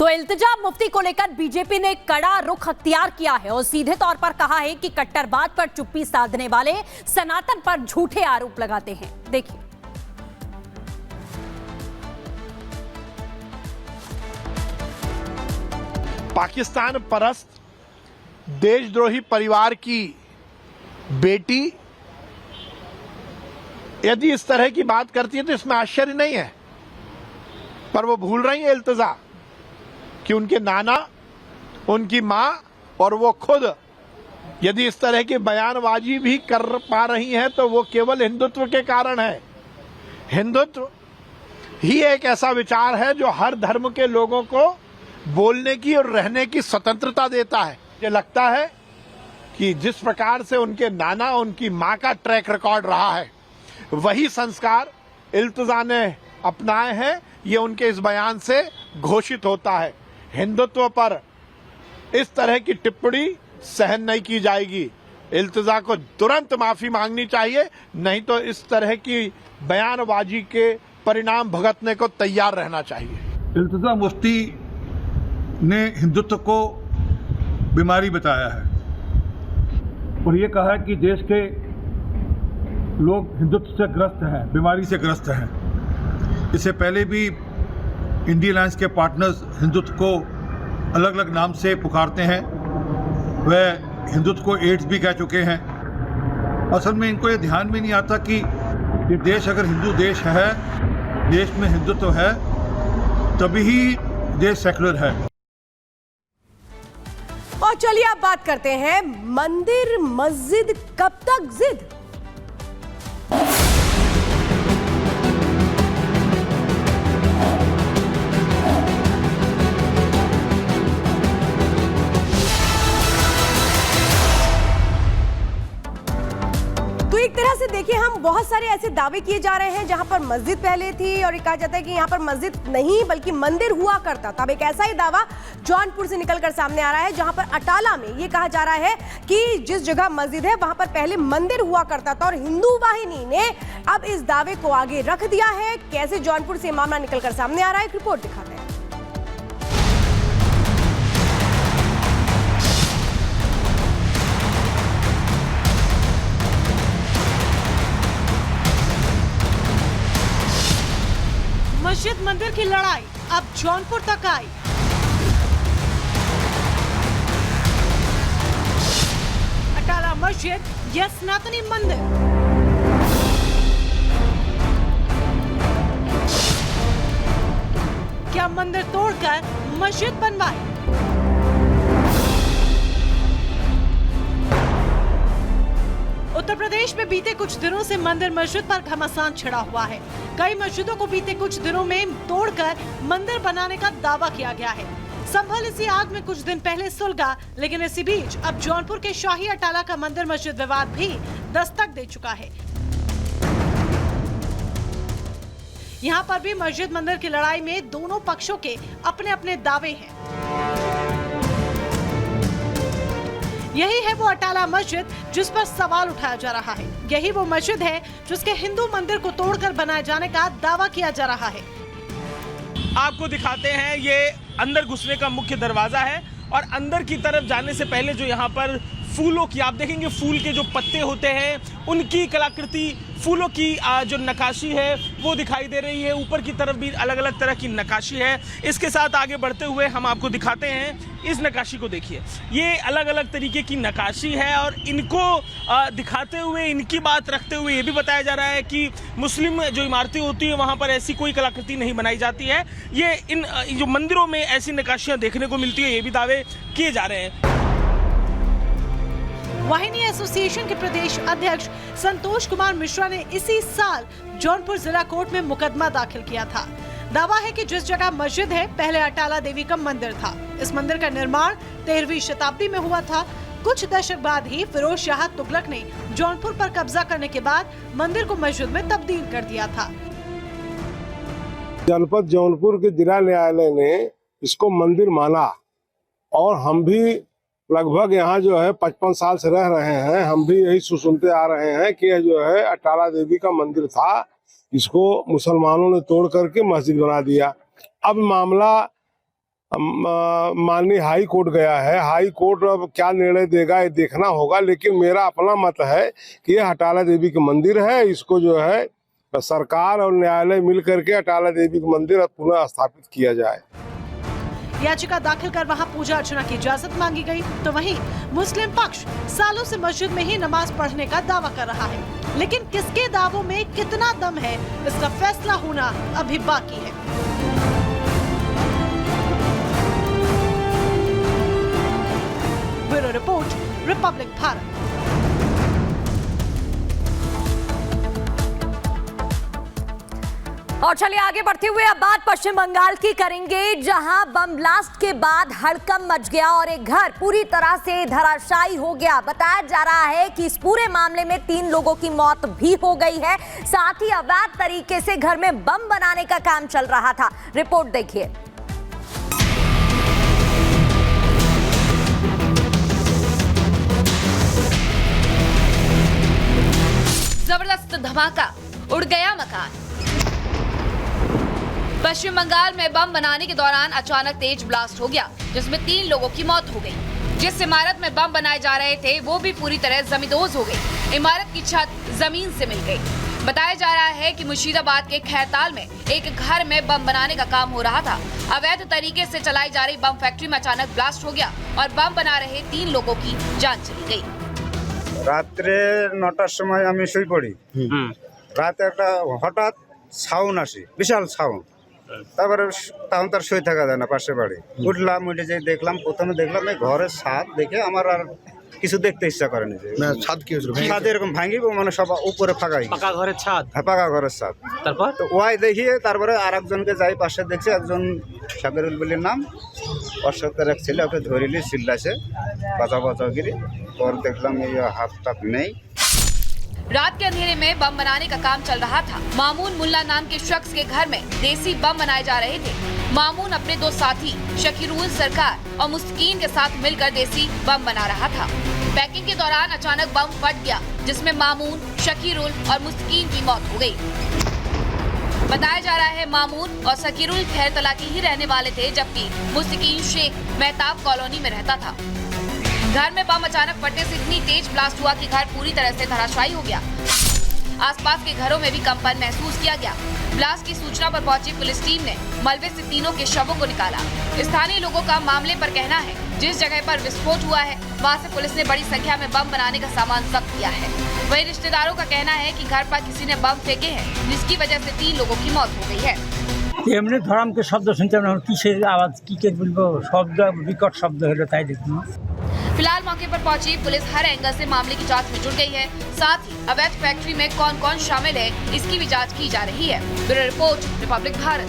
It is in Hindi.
तो इल्तिजा मुफ्ती को लेकर बीजेपी ने कड़ा रुख अख्तियार किया है और सीधे तौर पर कहा है कि कट्टरवाद पर चुप्पी साधने वाले सनातन पर झूठे आरोप लगाते हैं। देखिए, पाकिस्तान परस्त देशद्रोही परिवार की बेटी यदि इस तरह की बात करती है तो इसमें आश्चर्य नहीं है, पर वो भूल रही है इल्तिजा कि उनके नाना, उनकी मां और वो खुद यदि इस तरह की बयानबाजी भी कर पा रही हैं तो वो केवल हिंदुत्व के कारण है। हिंदुत्व ही एक ऐसा विचार है जो हर धर्म के लोगों को बोलने की और रहने की स्वतंत्रता देता है। मुझे लगता है कि जिस प्रकार से उनके नाना, उनकी मां का ट्रैक रिकॉर्ड रहा है, वही संस्कार इल्तिजा ने अपनाए हैं। ये उनके इस बयान से घोषित होता है। हिंदुत्व पर इस तरह की टिप्पणी सहन नहीं की जाएगी। इल्तिजा को तुरंत माफी मांगनी चाहिए, नहीं तो इस तरह की बयानबाजी के परिणाम भुगतने को तैयार रहना चाहिए। इल्तिजा मुफ्ती ने हिंदुत्व को बीमारी बताया है और ये कहा है कि देश के लोग हिंदुत्व से ग्रस्त हैं, बीमारी से ग्रस्त हैं। इससे पहले भी इंडियन अलायंस के पार्टनर्स हिंदुत्व को अलग अलग नाम से पुकारते हैं। वह हिंदुत्व को एड्स भी कह चुके हैं। असल में इनको ये ध्यान में नहीं आता कि ये देश अगर हिंदू देश है, देश में हिंदुत्व है, तभी ही देश सेक्युलर है। और चलिए अब बात करते हैं मंदिर मस्जिद कब तक जिद। तो एक तरह से देखिए, हम बहुत सारे ऐसे दावे किए जा रहे हैं जहां पर मस्जिद पहले थी और कहा जाता है कि यहां पर मस्जिद नहीं बल्कि मंदिर हुआ करता था। अब एक ऐसा ही दावा जौनपुर से निकलकर सामने आ रहा है जहां पर अटाला में ये कहा जा रहा है कि जिस जगह मस्जिद है वहां पर पहले मंदिर हुआ करता था और हिंदू वाहिनी ने अब इस दावे को आगे रख दिया है। कैसे जौनपुर से मामला निकलकर सामने आ रहा है, एक रिपोर्ट दिखाते हैं। मस्जिद मंदिर की लड़ाई अब जौनपुर तक आई। अटाला मस्जिद या सनातनी मंदिर, क्या मंदिर तोड़कर मस्जिद बनवाई? उत्तर प्रदेश में बीते कुछ दिनों से मंदिर मस्जिद पर घमासान छिड़ा हुआ है। कई मस्जिदों को बीते कुछ दिनों में तोड़कर मंदिर बनाने का दावा किया गया है। संभल इसी आग में कुछ दिन पहले सुलगा, लेकिन इसी बीच अब जौनपुर के शाही अटाला का मंदिर मस्जिद विवाद भी दस्तक दे चुका है। यहाँ पर भी मस्जिद मंदिर की लड़ाई में दोनों पक्षों के अपने अपने दावे हैं। यही है वो अटाला मस्जिद जिस पर सवाल उठाया जा रहा है। यही वो मस्जिद है जिसके हिंदू मंदिर को तोड़कर बनाए जाने का दावा किया जा रहा है। आपको दिखाते हैं, ये अंदर घुसने का मुख्य दरवाजा है और अंदर की तरफ जाने से पहले जो यहाँ पर फूलों की आप देखेंगे, फूल के जो पत्ते होते हैं उनकी कलाकृति, फूलों की जो नक्काशी है वो दिखाई दे रही है। ऊपर की तरफ भी अलग अलग तरह की नक्काशी है। इसके साथ आगे बढ़ते हुए हम आपको दिखाते हैं, इस नक्काशी को देखिए, ये अलग अलग तरीके की नक्काशी है और इनको दिखाते हुए, इनकी बात रखते हुए ये भी बताया जा रहा है कि मुस्लिम जो इमारतें होती हैं वहाँ पर ऐसी कोई कलाकृति नहीं बनाई जाती है। ये इन जो मंदिरों में ऐसी नक्काशियाँ देखने को मिलती है, ये भी दावे किए जा रहे हैं। वाहिनी एसोसिएशन के प्रदेश अध्यक्ष संतोष कुमार मिश्रा ने इसी साल जौनपुर जिला कोर्ट में मुकदमा दाखिल किया था। दावा है कि जिस जगह मस्जिद है पहले अटाला देवी का मंदिर था। इस मंदिर का निर्माण 13वीं शताब्दी में हुआ था। कुछ दशक बाद ही फिरोज शाह तुगलक ने जौनपुर पर कब्जा करने के बाद मंदिर को मस्जिद में तब्दील कर दिया था। जनपद जौनपुर के जिला न्यायालय ने इसको मंदिर माना और हम भी लगभग यहाँ जो है 55 साल से रह रहे हैं, हम भी यही सुनते आ रहे हैं कि यह जो है अटाला देवी का मंदिर था, इसको मुसलमानों ने तोड़ करके मस्जिद बना दिया। अब मामला माननीय हाई कोर्ट गया है। हाई कोर्ट अब क्या निर्णय देगा ये देखना होगा, लेकिन मेरा अपना मत है कि ये हटाला देवी के मंदिर है, इसको जो है सरकार और न्यायालय मिल करके हटाला देवी के मंदिर पुनः स्थापित किया जाए। याचिका दाखिल कर वहां पूजा अर्चना की इजाजत मांगी गई, तो वहीं मुस्लिम पक्ष सालों से मस्जिद में ही नमाज पढ़ने का दावा कर रहा है। लेकिन किसके दावों में कितना दम है, इसका फैसला होना अभी बाकी है। Bureau report, Republic Bharat. और चलिए आगे बढ़ते हुए अब बात पश्चिम बंगाल की करेंगे, जहां बम ब्लास्ट के बाद हड़कंप मच गया और एक घर पूरी तरह से धराशायी हो गया। बताया जा रहा है कि इस पूरे मामले में 3 लोगों की मौत भी हो गई है। साथ ही अवैध तरीके से घर में बम बनाने का काम चल रहा था। रिपोर्ट देखिए। जबरदस्त धमाका, उड़ गया मकान। पश्चिम बंगाल में बम बनाने के दौरान अचानक तेज ब्लास्ट हो गया, जिसमें 3 लोगों की मौत हो गई। जिस इमारत में बम बनाए जा रहे थे वो भी पूरी तरह जमींदोज हो गई। इमारत की छत जमीन से मिल गई। बताया जा रहा है कि मुर्शिदाबाद के खैरताल में एक घर में बम बनाने का काम हो रहा था। अवैध तरीके से चलाई जा रही बम फैक्ट्री में अचानक ब्लास्ट हो गया और बम बना रहे 3 लोगों की जान चली गई। রাত্রে 9টার সময় আমি শুয়ে পড়ি। রাতে একটা হঠাৎ সাউন্ড আসে, বিশাল সাউন্ড। তারপরে তখন তার শুয়ে থাকা যায় না, পাশে বাড়ি উঠলাম, উঠে যে দেখলাম, প্রথমে দেখলাম এই ঘরের ছাদ দেখে আমার আর কিছু দেখতে ইচ্ছা করেনি। যে ছাদ কি হয়েছিল, ছাদ এরকম ভাঙিব মানে সব উপরে ফাঁকা হয়ে গেছে। পাকা ঘরের ছাদ? হ্যাঁ, পাকা ঘরের ছাদ। তারপর তো ওয়াই দেখিয়ে তারপরে আরেকজনকে যাই পাশে দেখছি, একজন সাবেরুল বলির নাম, অশোকের এক ছেলে, ওকে ধরিলি চিল্লাছে বাঁচাও বাঁচাও গিরি। और देखलाम ये हाथ तक नहीं। रात के अंधेरे में बम बनाने का काम चल रहा था। मामून मुल्ला नाम के शख्स के घर में देसी बम बनाए जा रहे थे। मामून अपने 2 साथी शकीरुल सरकार और मुस्कीन के साथ मिलकर देसी बम बना रहा था। पैकिंग के दौरान अचानक बम फट गया, जिसमें मामून, शकीरुल और मुस्कीन की मौत हो गई। बताया जा रहा है मामून और शकीरुल खैरतला के ही रहने वाले थे, जबकि मुस्कीन शेख मेहताब कॉलोनी में रहता था। घर में बम अचानक फटने से इतनी तेज ब्लास्ट हुआ कि घर पूरी तरह से धराशायी हो गया। आसपास के घरों में भी कंपन महसूस किया गया। ब्लास्ट की सूचना पर पहुंची पुलिस टीम ने मलबे से 3 के शवों को निकाला। स्थानीय लोगों का मामले पर कहना है, जिस जगह पर विस्फोट हुआ है वहां से पुलिस ने बड़ी संख्या में बम बनाने का सामान जब्त किया है। वहीं रिश्तेदारों का कहना है कि घर पर किसी ने बम फेंके हैं, जिसकी वजह से 3 लोगों की मौत हो गई है। এমনি ধরামকে শব্দ শুনতে কিসের আওয়াজ, কি কে বলবো, শব্দ বিকট শব্দ হলো তাই দেখলাম। फिलहाल मौके पर पहुंची पुलिस हर एंगल से मामले की जांच में जुट गई है। साथ ही अवैध फैक्ट्री में कौन कौन शामिल है इसकी भी जांच की जा रही है। Bureau report, Republic Bharat.